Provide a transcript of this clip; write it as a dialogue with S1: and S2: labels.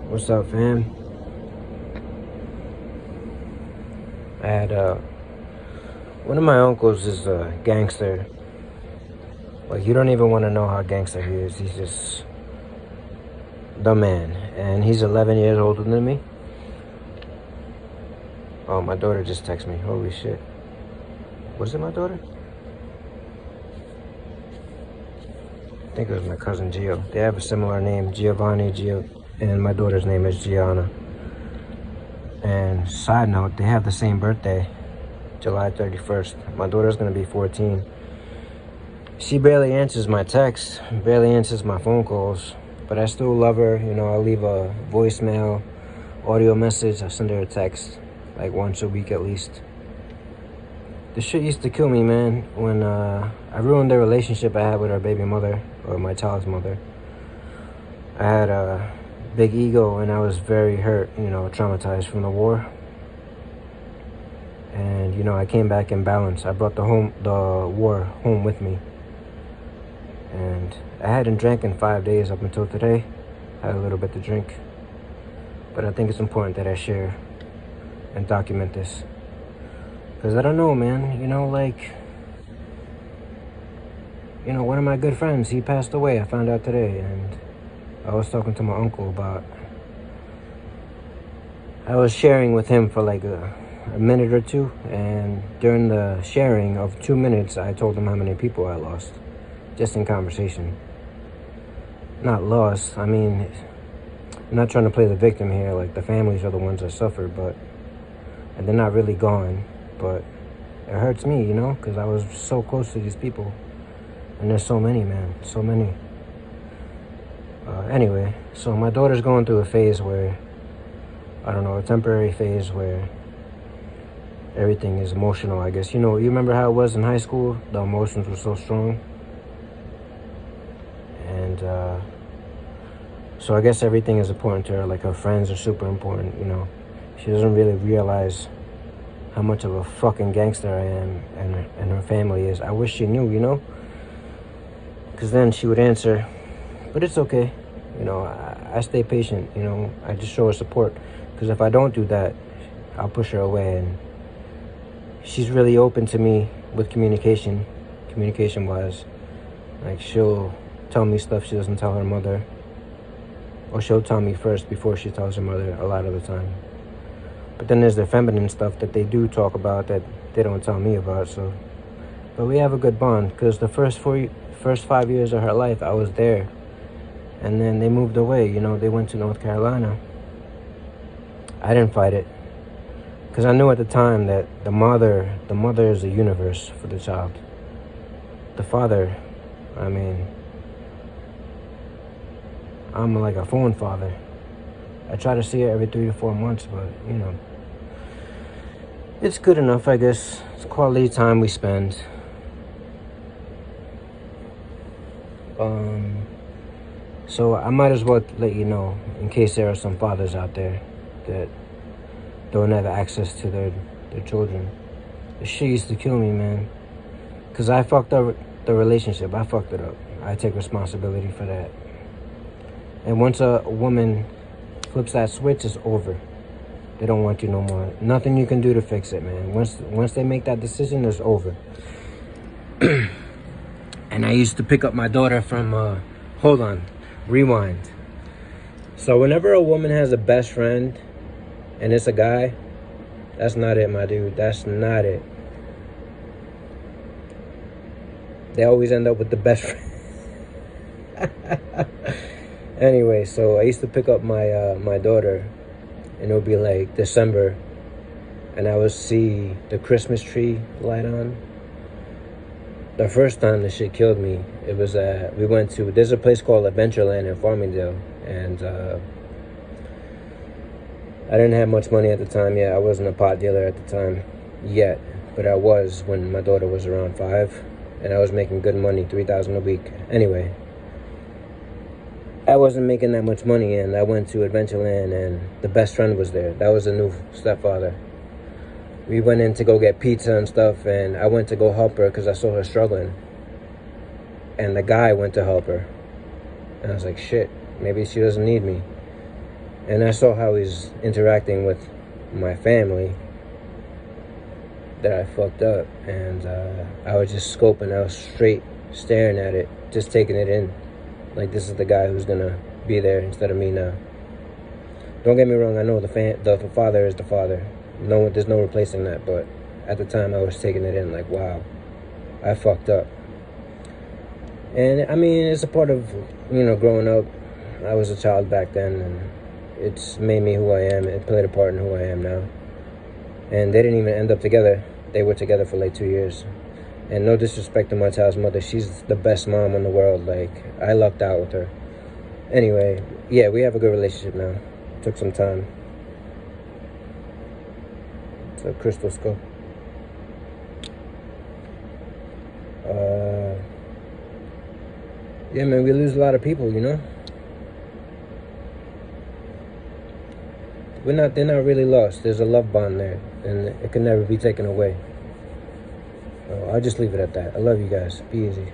S1: What's up, fam? I had one of my uncles is a gangster. Like, you don't even want to know how gangster he is. He's just the man, and he's 11 years older than me. Oh, my daughter just texted me. Holy shit! Was it my daughter? I think it was my cousin Gio. They have a similar name, Giovanni Gio, and my daughter's name is Gianna. And side note, they have the same birthday, July 31st. My daughter's gonna be 14. She barely answers my texts, barely answers my phone calls, but I still love her. You know, I leave a voicemail, audio message, I send her a text, like once a week at least. This shit used to kill me, man, when I ruined the relationship I had with her baby mother, or my child's mother. I had a big ego, and I was very hurt, you know, traumatized from the war. And, you know, I came back in balance. I brought the war home with me. And I hadn't drank in 5 days up until today. I had a little bit to drink. But I think it's important that I share and document this. Because I don't know, man. You know, like, you know, one of my good friends, he passed away. I found out today. And I was talking to my uncle about... I was sharing with him for like a minute or two. And during the sharing of 2 minutes, I told him how many people I lost. Just in conversation. Not lost. I mean, I'm not trying to play the victim here. Like, the families are the ones that suffer, but... And they're not really gone. But it hurts me, you know? Because I was so close to these people. And there's so many, man. So many. Anyway, so my daughter's going through a phase where... I don't know, a temporary phase where... everything is emotional, I guess. You know, you remember how it was in high school? The emotions were so strong. And, so I guess everything is important to her. Like, her friends are super important, you know. She doesn't really realize how much of a fucking gangster I am and her family is. I wish she knew, you know. Because then she would answer. But it's okay. You know, I stay patient, you know. I just show her support. Because if I don't do that, I'll push her away. And she's really open to me with communication-wise. Like, she'll tell me stuff she doesn't tell her mother. Or she'll tell me first before she tells her mother a lot of the time. But then there's the feminine stuff that they do talk about that they don't tell me about. So, but we have a good bond because the first 5 years of her life, I was there. And then they moved away, you know, they went to North Carolina. I didn't fight it. Because I knew at the time that the mother is the universe for the child. The father, I mean... I'm like a phone father. I try to see her every 3 to 4 months, but, you know. It's good enough, I guess. It's quality time we spend. So I might as well let you know, in case there are some fathers out there that don't have access to their children. The shit used to kill me, man. Because I fucked up the relationship. I fucked it up. I take responsibility for that. And once a woman flips that switch, it's over. They don't want you no more. Nothing you can do to fix it, man. Once they make that decision, it's over. And I used to pick up my daughter from... hold on. Rewind. So whenever a woman has a best friend, and it's a guy, that's not it, my dude. That's not it. They always end up with the best friend. Anyway, so I used to pick up my daughter, and it would be like December, and I would see the Christmas tree light on. The first time the shit killed me, it was we went to, there's a place called Adventureland in Farmingdale, and I didn't have much money at the time yet. I wasn't a pot dealer at the time yet, but I was when my daughter was around 5, and I was making good money, $3,000 a week. Anyway. I wasn't making that much money, and I went to Adventureland, and the best friend was there. That was the new stepfather. We went in to go get pizza and stuff, and I went to go help her because I saw her struggling. And the guy went to help her. And I was like, shit, maybe she doesn't need me. And I saw how he's interacting with my family, that I fucked up. And I was just scoping, I was straight staring at it, just taking it in. Like, this is the guy who's gonna be there instead of me now. Don't get me wrong, I know the father is the father. No, there's no replacing that, but at the time I was taking it in like, wow, I fucked up. And I mean, it's a part of, you know, growing up. I was a child back then, and it's made me who I am. It played a part in who I am now. And they didn't even end up together. They were together for like 2 years. And no disrespect to my child's mother, she's the best mom in the world. Like, I lucked out with her. Anyway, yeah, we have a good relationship now. Took some time. It's a crystal skull. Yeah, man, we lose a lot of people, you know? They're not really lost. There's a love bond there, and it can never be taken away. I'll just leave it at that. I love you guys. Be easy.